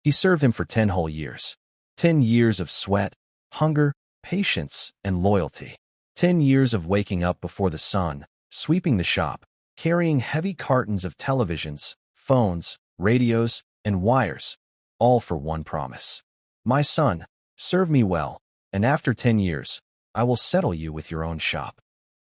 He served him for 10 whole years. 10 years of sweat, hunger, patience, and loyalty. 10 years of waking up before the sun, sweeping the shop, carrying heavy cartons of televisions, phones, radios, and wires, all for one promise. My son, serve me well, and after 10 years, I will settle you with your own shop.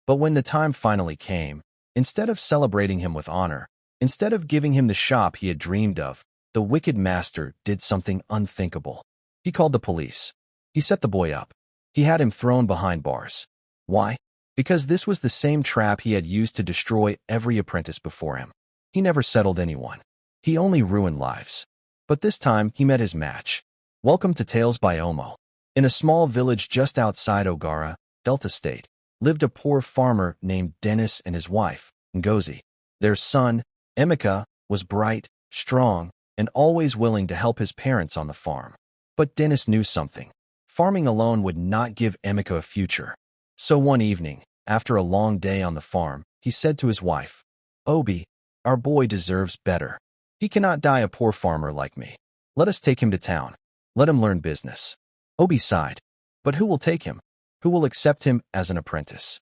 But when the time finally came, instead of celebrating him with honor, instead of giving him the shop he had dreamed of, the wicked master did something unthinkable. He called the police. He set the boy up. He had him thrown behind bars. Why? Because this was the same trap he had used to destroy every apprentice before him. He never settled anyone. He only ruined lives. But this time, he met his match. Welcome to Tales by Omoh. In a small village just outside Ogara, Delta State, lived a poor farmer named Dennis and his wife, Ngozi. Their son, Emeka, was bright, strong, and always willing to help his parents on the farm. But Dennis knew something. Farming alone would not give Emeka a future. So one evening, after a long day on the farm, he said to his wife, "Obi, our boy deserves better. He cannot die a poor farmer like me. Let us take him to town. Let him learn business." Obi sighed. But who will take him? Who will accept him as an apprentice?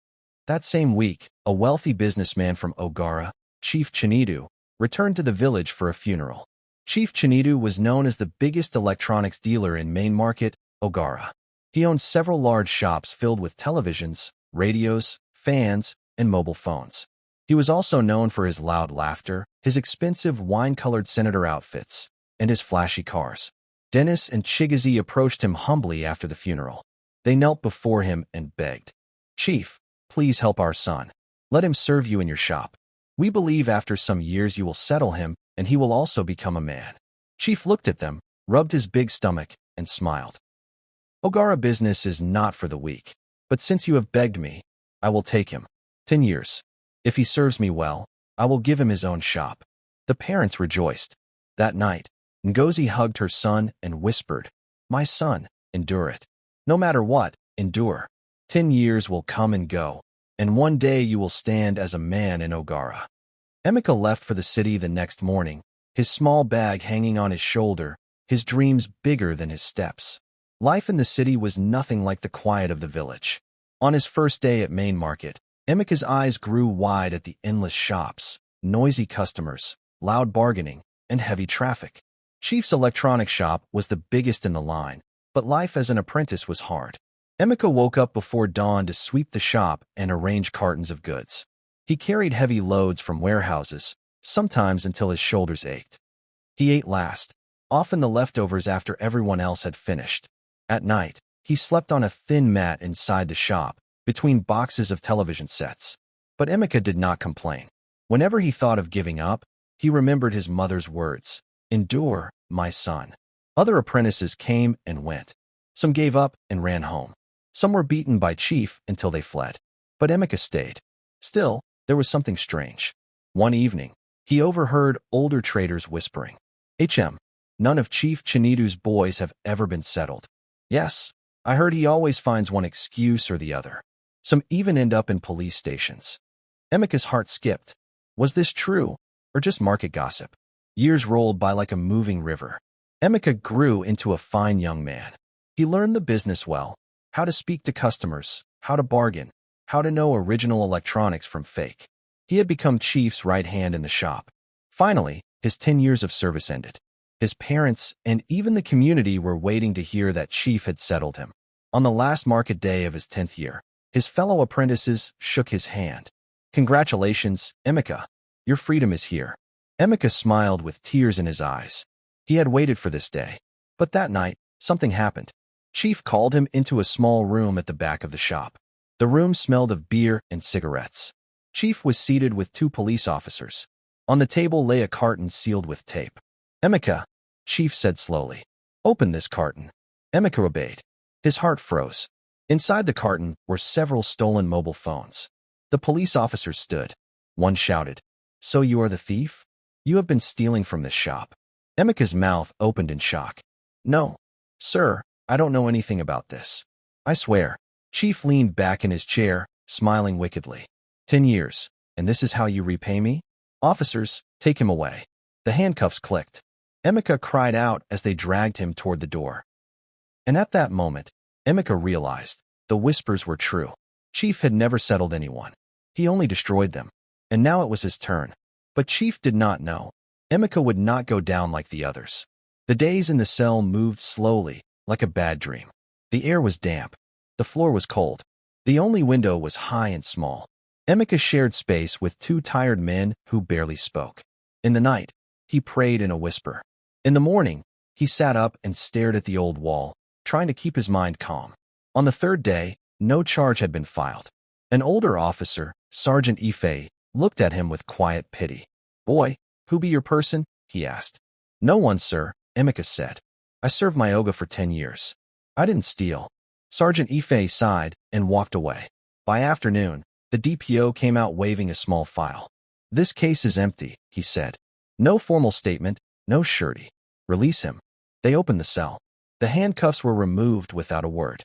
That same week, a wealthy businessman from Ogara, Chief Chinedu, returned to the village for a funeral. Chief Chinedu was known as the biggest electronics dealer in Main Market, Ogara. He owned several large shops filled with televisions, radios, fans, and mobile phones. He was also known for his loud laughter, his expensive wine-colored senator outfits, and his flashy cars. Dennis and Chigazi approached him humbly after the funeral. They knelt before him and begged, "Chief, please help our son. Let him serve you in your shop. We believe after some years you will settle him, and he will also become a man." Chief looked at them, rubbed his big stomach, and smiled. "Ogara business is not for the weak, but since you have begged me, I will take him. 10 years. If he serves me well, I will give him his own shop." The parents rejoiced. That night, Ngozi hugged her son and whispered, "My son, endure it. No matter what, endure. 10 years will come and go, and one day you will stand as a man in Ogara." Emeka left for the city the next morning, his small bag hanging on his shoulder, his dreams bigger than his steps. Life in the city was nothing like the quiet of the village. On his first day at Main Market, Emeka's eyes grew wide at the endless shops, noisy customers, loud bargaining, and heavy traffic. Chief's electronics shop was the biggest in the line, but life as an apprentice was hard. Emeka woke up before dawn to sweep the shop and arrange cartons of goods. He carried heavy loads from warehouses, sometimes until his shoulders ached. He ate last, often the leftovers after everyone else had finished. At night, he slept on a thin mat inside the shop, between boxes of television sets. But Emeka did not complain. Whenever he thought of giving up, he remembered his mother's words, "Endure, my son." Other apprentices came and went. Some gave up and ran home. Some were beaten by Chief until they fled. But Emeka stayed. Still, there was something strange. One evening, he overheard older traders whispering, none of Chief Chinedu's boys have ever been settled. Yes, I heard he always finds one excuse or the other. Some even end up in police stations." Emeka's heart skipped. Was this true, or just market gossip? Years rolled by like a moving river. Emeka grew into a fine young man. He learned the business well, how to speak to customers, how to bargain, how to know original electronics from fake. He had become Chief's right hand in the shop. Finally, his 10 years of service ended. His parents and even the community were waiting to hear that Chief had settled him. On the last market day of his 10th year, his fellow apprentices shook his hand. "Congratulations, Emeka. Your freedom is here." Emeka smiled with tears in his eyes. He had waited for this day. But that night, something happened. Chief called him into a small room at the back of the shop. The room smelled of beer and cigarettes. Chief was seated with 2 police officers. On the table lay a carton sealed with tape. "Emeka," Chief said slowly, "open this carton." Emeka obeyed. His heart froze. Inside the carton were several stolen mobile phones. The police officers stood. One shouted, "So you are the thief? You have been stealing from this shop." Emeka's mouth opened in shock. "No, sir, I don't know anything about this. I swear." Chief leaned back in his chair, smiling wickedly. 10 years, and this is how you repay me? Officers, take him away." The handcuffs clicked. Emeka cried out as they dragged him toward the door. And at that moment, Emeka realized the whispers were true. Chief had never settled anyone. He only destroyed them. And now it was his turn. But Chief did not know. Emeka would not go down like the others. The days in the cell moved slowly, like a bad dream. The air was damp. The floor was cold. The only window was high and small. Emeka shared space with two tired men who barely spoke. In the night, he prayed in a whisper. In the morning, he sat up and stared at the old wall, trying to keep his mind calm. On the third day, no charge had been filed. An older officer, Sergeant Ife, looked at him with quiet pity. "Boy, who be your person?" he asked. "No one, sir," Emeka said. "I served my Oga for 10 years. I didn't steal." Sergeant Ife sighed and walked away. By afternoon, the DPO came out waving a small file. "This case is empty," he said. "No formal statement, no surety. Release him." They opened the cell. The handcuffs were removed without a word.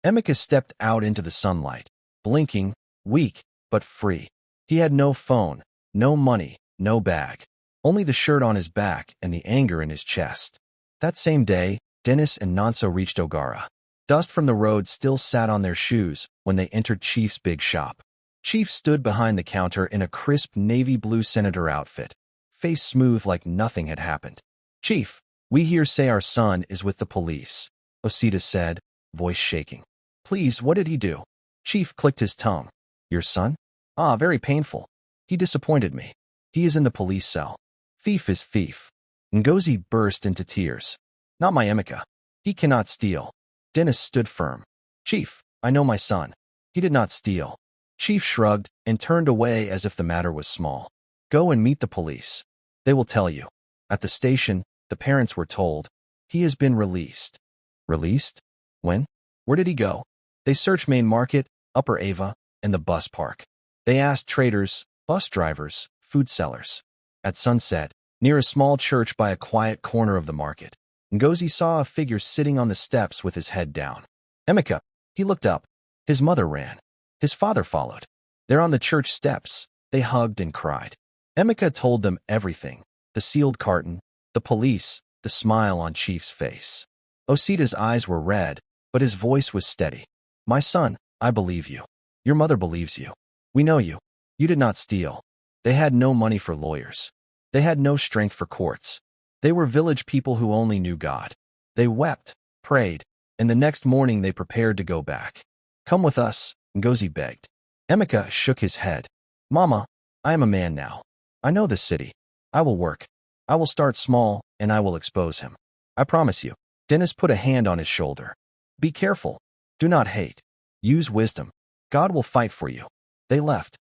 Emeka stepped out into the sunlight, blinking, weak, but free. He had no phone, no money, no bag. Only the shirt on his back and the anger in his chest. That same day, Dennis and Nonso reached Ogara. Dust from the road still sat on their shoes when they entered Chief's big shop. Chief stood behind the counter in a crisp navy blue senator outfit, face smooth like nothing had happened. "Chief, we hear say our son is with the police," Osita said, voice shaking. "Please, what did he do?" Chief clicked his tongue. "Your son? Ah, very painful. He disappointed me. He is in the police cell. Thief is thief." Ngozi burst into tears. "Not my Emeka. He cannot steal." Dennis stood firm. "Chief, I know my son. He did not steal." Chief shrugged and turned away as if the matter was small. "Go and meet the police. They will tell you." At the station, the parents were told, "He has been released." Released? When? Where did he go? They searched Main Market, Upper Ava, and the bus park. They asked traders, bus drivers, food sellers. At sunset, near a small church by a quiet corner of the market, Ngozi saw a figure sitting on the steps with his head down. "Emeka." He looked up. His mother ran. His father followed. There on the church steps, they hugged and cried. Emeka told them everything: the sealed carton, the police, the smile on Chief's face. Osita's eyes were red, but his voice was steady. "My son, I believe you. Your mother believes you. We know you. You did not steal." They had no money for lawyers. They had no strength for courts. They were village people who only knew God. They wept, prayed, and the next morning they prepared to go back. "Come with us," Ngozi begged. Emeka shook his head. "Mama, I am a man now. I know this city. I will work. I will start small, and I will expose him. I promise you." Dennis put a hand on his shoulder. "Be careful. Do not hate. Use wisdom. God will fight for you." They left.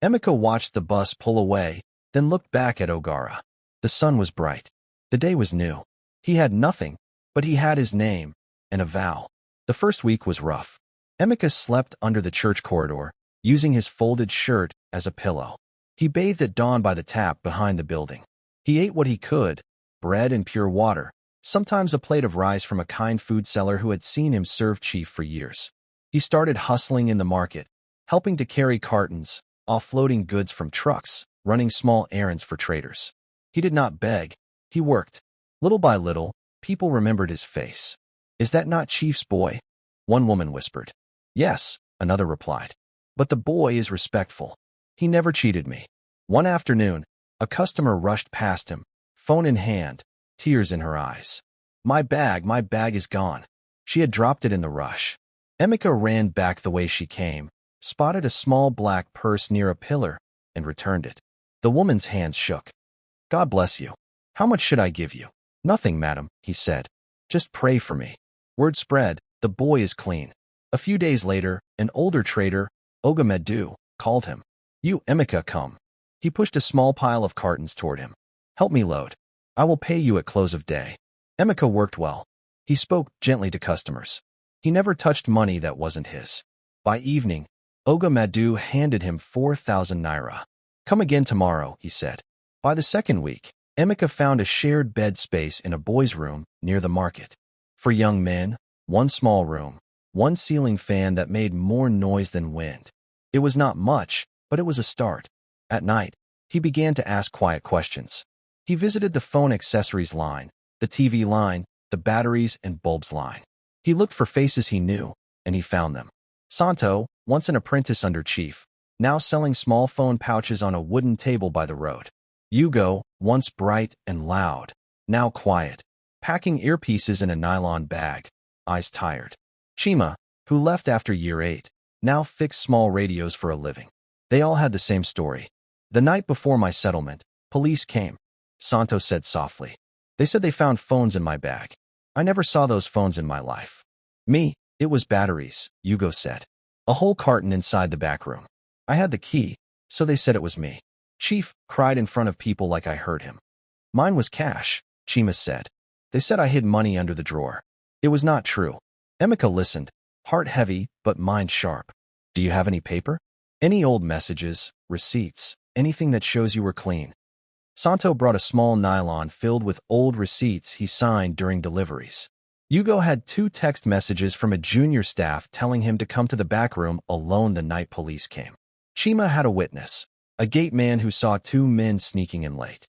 Emeka watched the bus pull away, then looked back at Ogara. The sun was bright. The day was new. He had nothing, but he had his name and a vow. The first week was rough. Emeka slept under the church corridor, using his folded shirt as a pillow. He bathed at dawn by the tap behind the building. He ate what he could, bread and pure water, sometimes a plate of rice from a kind food seller who had seen him serve Chief for years. He started hustling in the market, helping to carry cartons, offloading goods from trucks, running small errands for traders. He did not beg. He worked. Little by little, people remembered his face. "Is that not Chief's boy?" One woman whispered. "Yes," another replied. "But the boy is respectful. He never cheated me." One afternoon, a customer rushed past him, phone in hand, tears in her eyes. My bag is gone." She had dropped it in the rush. Emeka ran back the way she came, spotted a small black purse near a pillar, and returned it. The woman's hands shook. "God bless you. How much should I give you?" "Nothing, madam," he said. "Just pray for me." Word spread, the boy is clean. A few days later, an older trader, Ogamedu, called him. "You, Emeka, come." He pushed a small pile of cartons toward him. "Help me load. I will pay you at close of day." Emeka worked well. He spoke gently to customers. He never touched money that wasn't his. By evening, Ogamedu handed him 4,000 naira. "Come again tomorrow," he said. By the second week, Emeka found a shared bed space in a boys' room near the market. For young men, one small room, one ceiling fan that made more noise than wind. It was not much, but it was a start. At night, he began to ask quiet questions. He visited the phone accessories line, the TV line, the batteries and bulbs line. He looked for faces he knew, and he found them. Santo, once an apprentice under Chief, now selling small phone pouches on a wooden table by the road. Hugo, once bright and loud, now quiet, packing earpieces in a nylon bag, eyes tired. Chima, who left after year 8, now fixed small radios for a living. They all had the same story. The night before my settlement, police came, Santo said softly. They said they found phones in my bag. I never saw those phones in my life. Me, it was batteries, Hugo said. A whole carton inside the back room. I had the key, so they said it was me. Chief cried in front of people like I heard him. Mine was cash, Chima said. They said I hid money under the drawer. It was not true. Emeka listened, heart heavy but mind sharp. Do you have any paper? Any old messages, receipts, anything that shows you were clean? Santo brought a small nylon filled with old receipts he signed during deliveries. Hugo had 2 text messages from a junior staff telling him to come to the back room alone the night police came. Chima had a witness, a gate man who saw 2 men sneaking in late.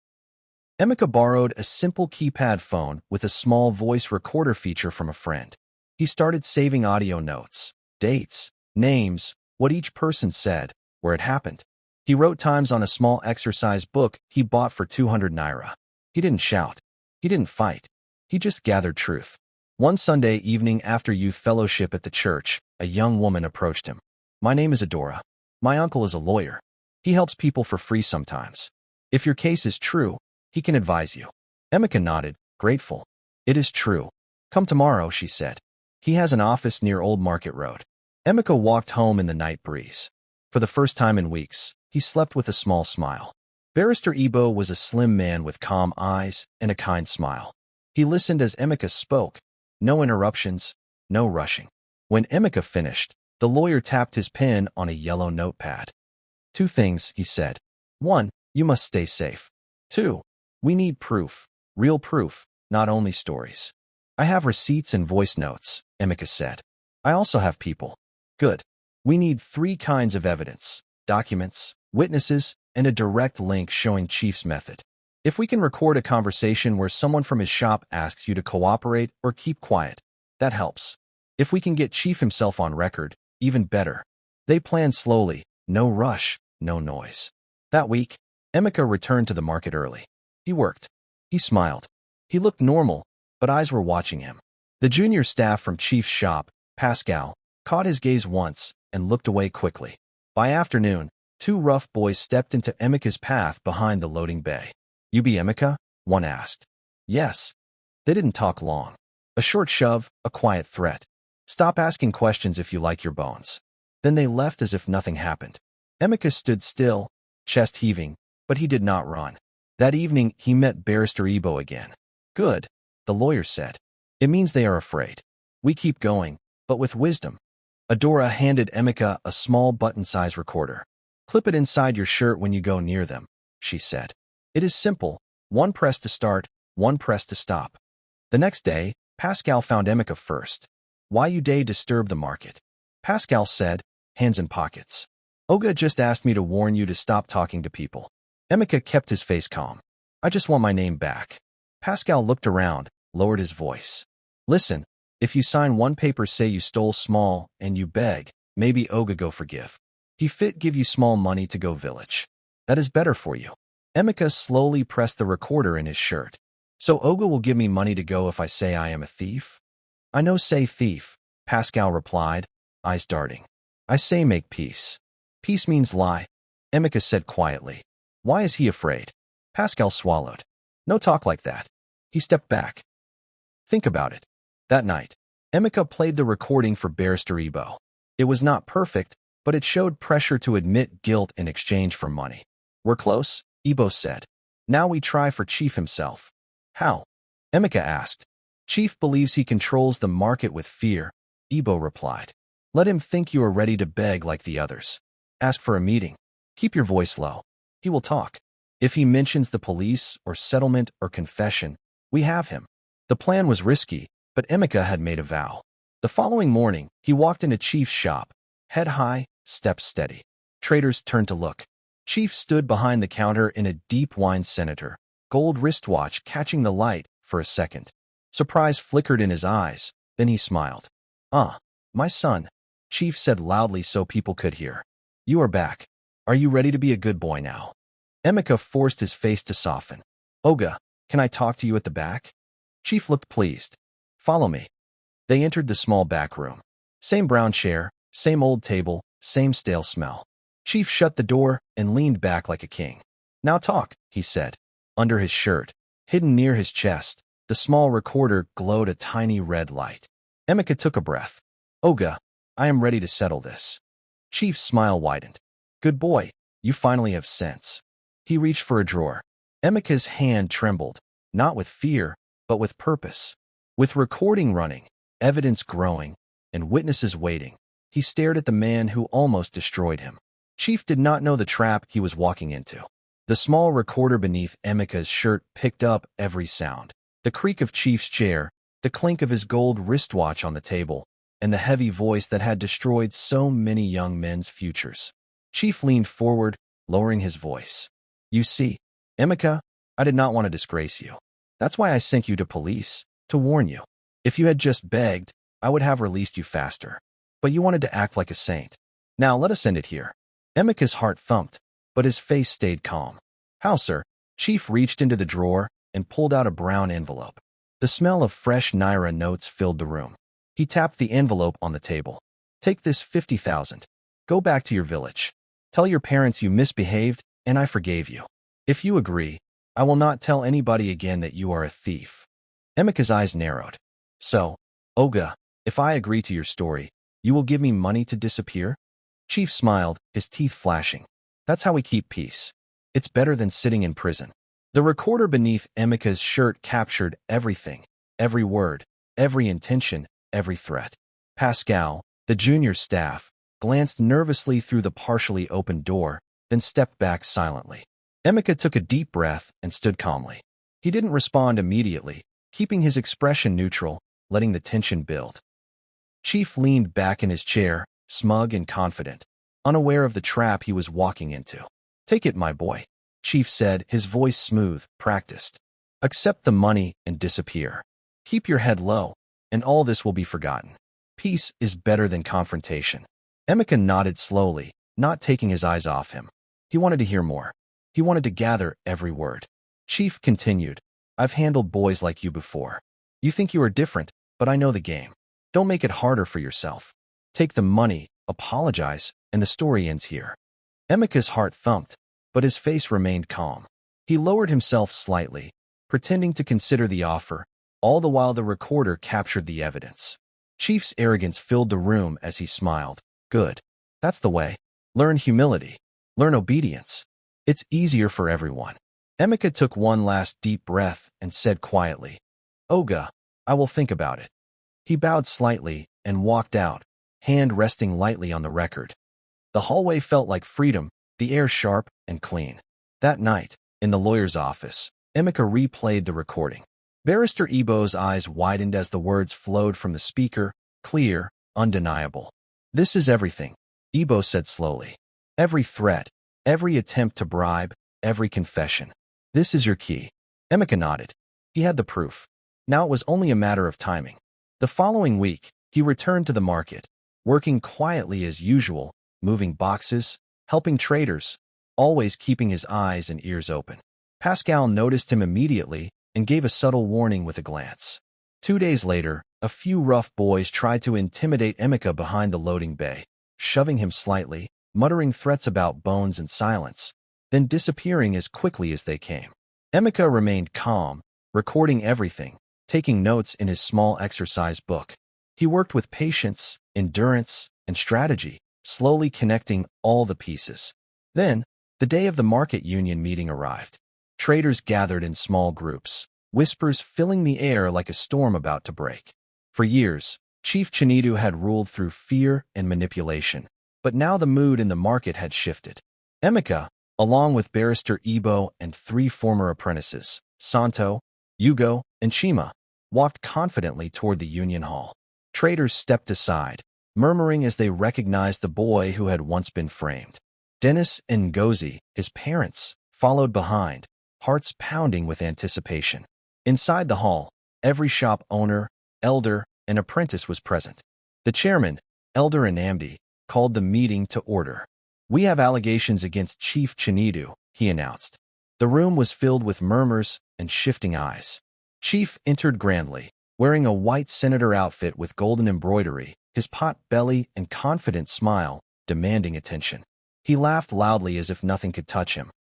Emeka borrowed a simple keypad phone with a small voice recorder feature from a friend. He started saving audio notes, dates, names, what each person said, where it happened. He wrote times on a small exercise book he bought for 200 naira. He didn't shout. He didn't fight. He just gathered truth. One Sunday evening after youth fellowship at the church, a young woman approached him. My name is Adora. My uncle is a lawyer. He helps people for free sometimes. If your case is true, he can advise you. Emeka nodded, grateful. It is true. Come tomorrow, she said. He has an office near Old Market Road. Emeka walked home in the night breeze. For the first time in weeks, he slept with a small smile. Barrister Ibo was a slim man with calm eyes and a kind smile. He listened as Emeka spoke. No interruptions, no rushing. When Emeka finished, the lawyer tapped his pen on a yellow notepad. 2 things, he said. 1, you must stay safe. 2, we need proof, real proof, not only stories. I have receipts and voice notes, Emeka said. I also have people. Good. We need 3 kinds of evidence, documents, witnesses, and a direct link showing Chief's method. If we can record a conversation where someone from his shop asks you to cooperate or keep quiet, that helps. If we can get Chief himself on record, even better. They planned slowly, no rush, no noise. That week, Emeka returned to the market early. He worked. He smiled. He looked normal, but eyes were watching him. The junior staff from Chief's shop, Pascal, caught his gaze once and looked away quickly. By afternoon, 2 rough boys stepped into Emeka's path behind the loading bay. You be Emeka? One asked. Yes. They didn't talk long. A short shove, a quiet threat. Stop asking questions if you like your bones. Then they left as if nothing happened. Emeka stood still, chest heaving, but he did not run. That evening, he met Barrister Ibo again. Good, the lawyer said. It means they are afraid. We keep going, but with wisdom. Adora handed Emeka a small button-size recorder. Clip it inside your shirt when you go near them, she said. It is simple, 1 press to start, 1 press to stop. The next day, Pascal found Emeka first. Why you day disturb the market? Pascal said, hands in pockets. Oga just asked me to warn you to stop talking to people. Emeka kept his face calm. I just want my name back. Pascal looked around, lowered his voice. Listen, if you sign 1 paper say you stole small and you beg, maybe Oga go forgive. He fit give you small money to go village. That is better for you. Emeka slowly pressed the recorder in his shirt. So Oga will give me money to go if I say I am a thief? I no say thief, Pascal replied, eyes darting. I say make peace. Peace means lie, Emeka said quietly. Why is he afraid? Pascal swallowed. No talk like that. He stepped back. Think about it. That night, Emeka played the recording for Barrister Ibo. It was not perfect, but it showed pressure to admit guilt in exchange for money. We're close, Ibo said. Now we try for Chief himself. How? Emeka asked. Chief believes he controls the market with fear, Ibo replied. Let him think you are ready to beg like the others. Ask for a meeting. Keep your voice low. He will talk. If he mentions the police or settlement or confession, we have him. The plan was risky, but Emeka had made a vow. The following morning, he walked into Chief's shop, head high, steps steady. Traders turned to look. Chief stood behind the counter in a deep wine senator, gold wristwatch catching the light for a second. Surprise flickered in his eyes, then he smiled. "Ah, my son," Chief said loudly so people could hear. "You are back. Are you ready to be a good boy now?" Emeka forced his face to soften. "Oga, can I talk to you at the back?" Chief looked pleased. "Follow me." They entered the small back room. Same brown chair, same old table, same stale smell. Chief shut the door and leaned back like a king. "Now talk," he said. Under his shirt, hidden near his chest, the small recorder glowed a tiny red light. Emeka took a breath. "Oga, I am ready to settle this." Chief's smile widened. "Good boy, you finally have sense." He reached for a drawer. Emeka's hand trembled, not with fear, but with purpose. With recording running, evidence growing, and witnesses waiting, he stared at the man who almost destroyed him. Chief did not know the trap he was walking into. The small recorder beneath Emeka's shirt picked up every sound. The creak of Chief's chair, the clink of his gold wristwatch on the table, and the heavy voice that had destroyed so many young men's futures. Chief leaned forward, lowering his voice. "You see, Emeka, I did not want to disgrace you. That's why I sent you to police, to warn you. If you had just begged, I would have released you faster. But you wanted to act like a saint. Now let us end it here." Emeka's heart thumped, but his face stayed calm. "How, sir?" Chief reached into the drawer and pulled out a brown envelope. The smell of fresh Naira notes filled the room. He tapped the envelope on the table. "Take this 50,000. Go back to your village. Tell your parents you misbehaved and I forgave you. If you agree, I will not tell anybody again that you are a thief." Emeka's eyes narrowed. "So, Oga, if I agree to your story, you will give me money to disappear?" Chief smiled, his teeth flashing. "That's how we keep peace. It's better than sitting in prison." The recorder beneath Emeka's shirt captured everything, every word, every intention, every threat. Pascal, the junior staff, glanced nervously through the partially opened door, then stepped back silently. Emeka took a deep breath and stood calmly. He didn't respond immediately, keeping his expression neutral, letting the tension build. Chief leaned back in his chair, smug and confident, unaware of the trap he was walking into. "Take it, my boy," Chief said, his voice smooth, practiced. "Accept the money and disappear. Keep your head low, and all this will be forgotten. Peace is better than confrontation." Emeka nodded slowly, not taking his eyes off him. He wanted to hear more. He wanted to gather every word. Chief continued, "I've handled boys like you before. You think you are different, but I know the game. Don't make it harder for yourself. Take the money, apologize, and the story ends here." Emeka's heart thumped, but his face remained calm. He lowered himself slightly, pretending to consider the offer, all the while the recorder captured the evidence. Chief's arrogance filled the room as he smiled. "Good. That's the way. Learn humility. Learn obedience. It's easier for everyone." Emeka took one last deep breath and said quietly, "Oga, I will think about it." He bowed slightly and walked out, hand resting lightly on the record. The hallway felt like freedom, the air sharp and clean. That night, in the lawyer's office, Emeka replayed the recording. Barrister Ebo's eyes widened as the words flowed from the speaker, clear, undeniable. "This is everything," Ebo said slowly. "Every threat, every attempt to bribe, every confession. This is your key." Emeka nodded. He had the proof. Now it was only a matter of timing. The following week, he returned to the market, working quietly as usual, moving boxes, helping traders, always keeping his eyes and ears open. Pascal noticed him immediately and gave a subtle warning with a glance. 2 days later, a few rough boys tried to intimidate Emeka behind the loading bay, shoving him slightly, muttering threats about bones and silence, then disappearing as quickly as they came. Emeka remained calm, recording everything, taking notes in his small exercise book. He worked with patience, endurance, and strategy, slowly connecting all the pieces. Then, the day of the market union meeting arrived. Traders gathered in small groups, whispers filling the air like a storm about to break. For years, Chief Chinedu had ruled through fear and manipulation, but now the mood in the market had shifted. Emeka, along with Barrister Ebo and 3 former apprentices, Santo, Hugo, and Chima, walked confidently toward the union hall. Traders stepped aside, murmuring as they recognized the boy who had once been framed. Dennis and Ngozi, his parents, followed behind, hearts pounding with anticipation. Inside the hall, every shop owner, elder, and apprentice was present. The chairman, Elder Anamdi, called the meeting to order. "We have allegations against Chief Chinedu," he announced. The room was filled with murmurs and shifting eyes. Chief entered grandly, wearing a white senator outfit with golden embroidery, his pot belly and confident smile demanding attention. He laughed loudly as if nothing could touch him.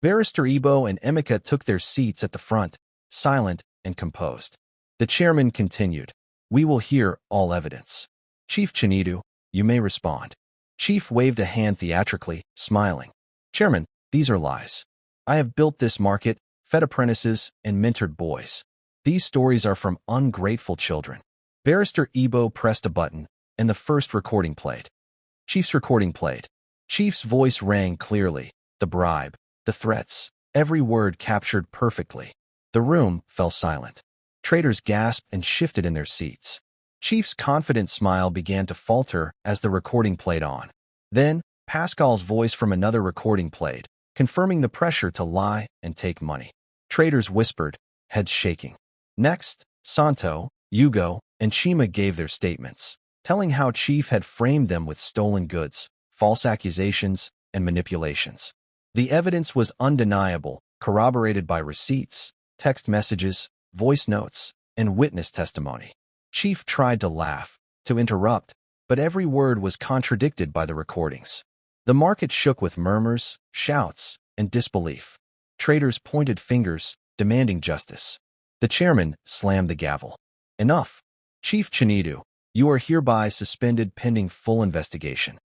Barrister Ebo and Emeka took their seats at the front, silent and composed. The chairman continued, "We will hear all evidence. Chief Chinedu, you may respond." Chief waved a hand theatrically, smiling. "Chairman, these are lies. I have built this market, fed apprentices, and mentored boys. These stories are from ungrateful children." Barrister Ebo pressed a button, and the first recording played. Chief's recording played. Chief's voice rang clearly, the bribe, the threats, every word captured perfectly. The room fell silent. Traders gasped and shifted in their seats. Chief's confident smile began to falter as the recording played on. Then, Pascal's voice from another recording played, confirming the pressure to lie and take money. Traders whispered, heads shaking. Next, Santo, Hugo, and Chima gave their statements, telling how Chief had framed them with stolen goods, false accusations, and manipulations. The evidence was undeniable, corroborated by receipts, text messages, voice notes, and witness testimony. Chief tried to laugh, to interrupt, but every word was contradicted by the recordings. The market shook with murmurs, shouts, and disbelief. Traders pointed fingers, demanding justice. The chairman slammed the gavel. "Enough. Chief Chinedu, you are hereby suspended pending full investigation.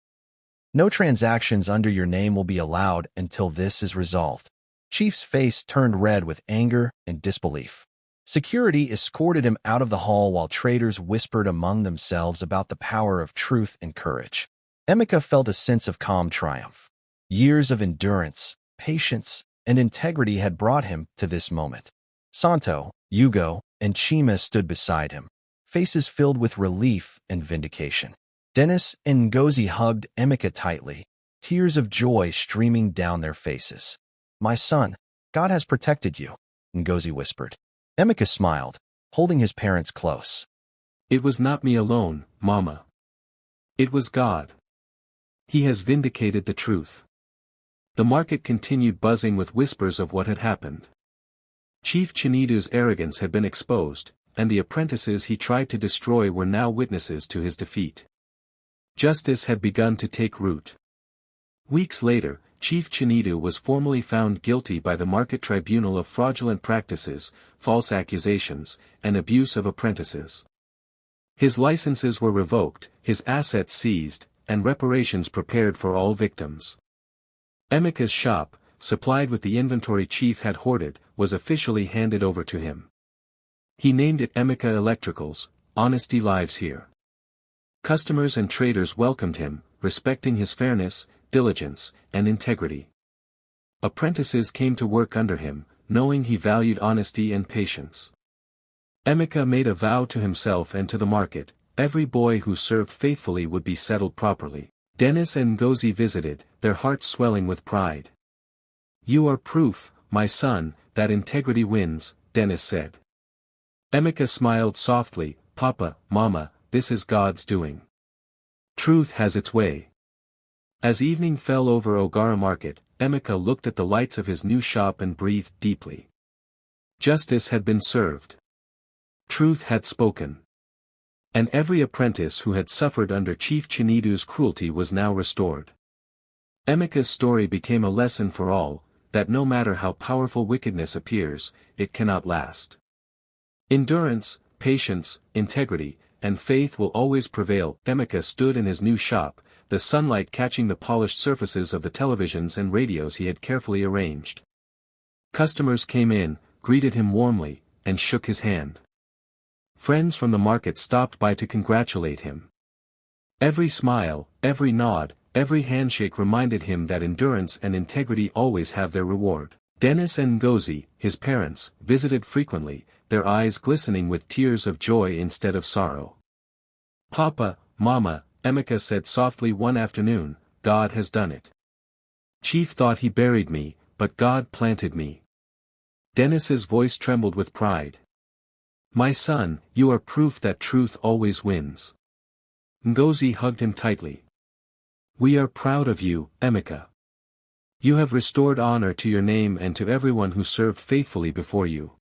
No transactions under your name will be allowed until this is resolved." Chief's face turned red with anger and disbelief. Security escorted him out of the hall while traders whispered among themselves about the power of truth and courage. Emeka felt a sense of calm triumph. Years of endurance, patience, and integrity had brought him to this moment. Santo, Hugo, and Chima stood beside him, faces filled with relief and vindication. Dennis and Ngozi hugged Emeka tightly, tears of joy streaming down their faces. "My son, God has protected you," Ngozi whispered. Emeka smiled, holding his parents close. "It was not me alone, Mama. It was God. He has vindicated the truth." The market continued buzzing with whispers of what had happened. Chief Chinedu's arrogance had been exposed, and the apprentices he tried to destroy were now witnesses to his defeat. Justice had begun to take root. Weeks later, Chief Chinedu was formally found guilty by the market tribunal of fraudulent practices, false accusations, and abuse of apprentices. His licenses were revoked, his assets seized, and reparations prepared for all victims. Emeka's shop, supplied with the inventory Chief had hoarded, was officially handed over to him. He named it Emeka Electricals, Honesty Lives Here. Customers and traders welcomed him, respecting his fairness, diligence, and integrity. Apprentices came to work under him, knowing he valued honesty and patience. Emeka made a vow to himself and to the market: every boy who served faithfully would be settled properly. Dennis and Ngozi visited, their hearts swelling with pride. "You are proof, my son, that integrity wins," Dennis said. Emeka smiled softly, "Papa, Mama, this is God's doing. Truth has its way." As evening fell over Ogara Market, Emeka looked at the lights of his new shop and breathed deeply. Justice had been served. Truth had spoken. And every apprentice who had suffered under Chief Chinedu's cruelty was now restored. Emeka's story became a lesson for all, that no matter how powerful wickedness appears, it cannot last. Endurance, patience, integrity, and faith will always prevail. Emeka stood in his new shop, the sunlight catching the polished surfaces of the televisions and radios he had carefully arranged. Customers came in, greeted him warmly, and shook his hand. Friends from the market stopped by to congratulate him. Every smile, every nod, every handshake reminded him that endurance and integrity always have their reward. Dennis and Ngozi, his parents, visited frequently, their eyes glistening with tears of joy instead of sorrow. "Papa, Mama," Emeka said softly one afternoon, "God has done it. Chief thought he buried me, but God planted me. Dennis's voice trembled with pride. My son, you are proof that truth always wins. Ngozi hugged him tightly. We are proud of you, Emeka. You have restored honor to your name and to everyone who served faithfully before you.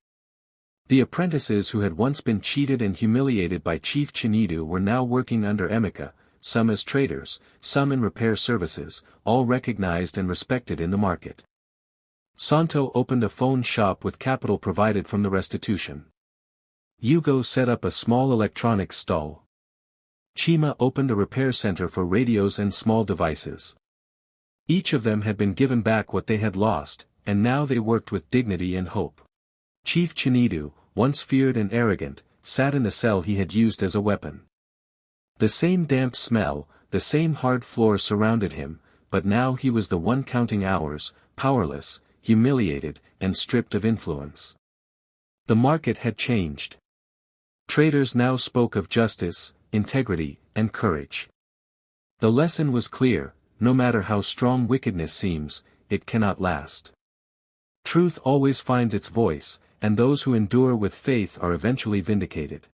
The apprentices who had once been cheated and humiliated by Chief Chinedu were now working under Emeka, some as traders, some in repair services, all recognized and respected in the market. Santo opened a phone shop with capital provided from the restitution. Hugo set up a small electronics stall. Chima opened a repair center for radios and small devices. Each of them had been given back what they had lost, and now they worked with dignity and hope. Chief Chinedu, once feared and arrogant, sat in the cell he had used as a weapon. The same damp smell, the same hard floor surrounded him, but now he was the one counting hours, powerless, humiliated, and stripped of influence. The market had changed. Traders now spoke of justice, integrity, and courage. The lesson was clear: no matter how strong wickedness seems, it cannot last. Truth always finds its voice, and those who endure with faith are eventually vindicated.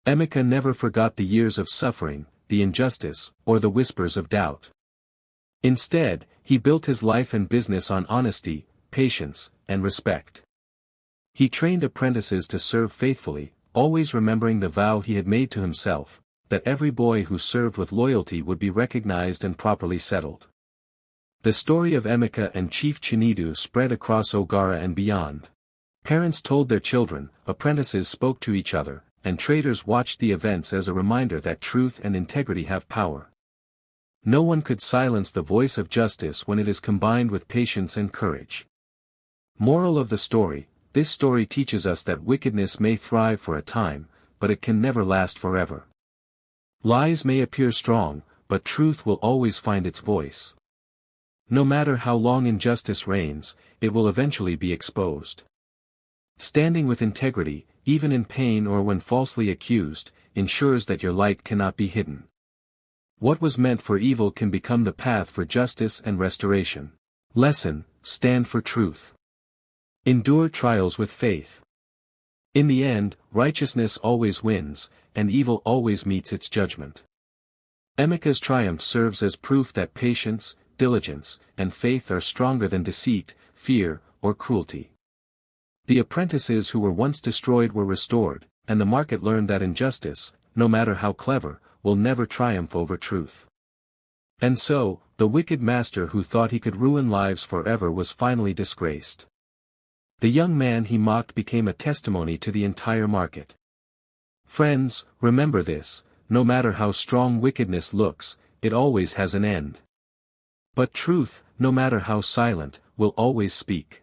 Emeka never forgot the years of suffering, the injustice, or the whispers of doubt. Instead, he built his life and business on honesty, patience, and respect. He trained apprentices to serve faithfully, always remembering the vow he had made to himself, that every boy who served with loyalty would be recognized and properly settled. The story of Emeka and Chief Chinedu spread across Ogara and beyond. Parents told their children, apprentices spoke to each other, and traders watched the events as a reminder that truth and integrity have power. No one could silence the voice of justice when it is combined with patience and courage. Moral of the story: this story teaches us that wickedness may thrive for a time, but it can never last forever. Lies may appear strong, but truth will always find its voice. No matter how long injustice reigns, it will eventually be exposed. Standing with integrity, even in pain or when falsely accused, ensures that your light cannot be hidden. What was meant for evil can become the path for justice and restoration. Lesson: stand for truth. Endure trials with faith. In the end, righteousness always wins, and evil always meets its judgment. Emeka's triumph serves as proof that patience, diligence, and faith are stronger than deceit, fear, or cruelty. The apprentices who were once destroyed were restored, and the market learned that injustice, no matter how clever, will never triumph over truth. And so, the wicked master who thought he could ruin lives forever was finally disgraced. The young man he mocked became a testimony to the entire market. Friends, remember this: no matter how strong wickedness looks, it always has an end. But truth, no matter how silent, will always speak.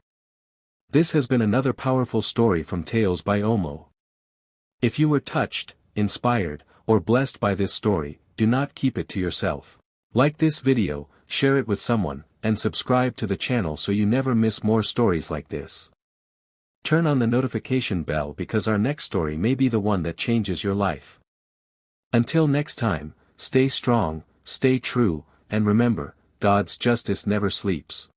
This has been another powerful story from Tales by Omoh. If you were touched, inspired, or blessed by this story, do not keep it to yourself. Like this video, share it with someone, and subscribe to the channel so you never miss more stories like this. Turn on the notification bell because our next story may be the one that changes your life. Until next time, stay strong, stay true, and remember, God's justice never sleeps.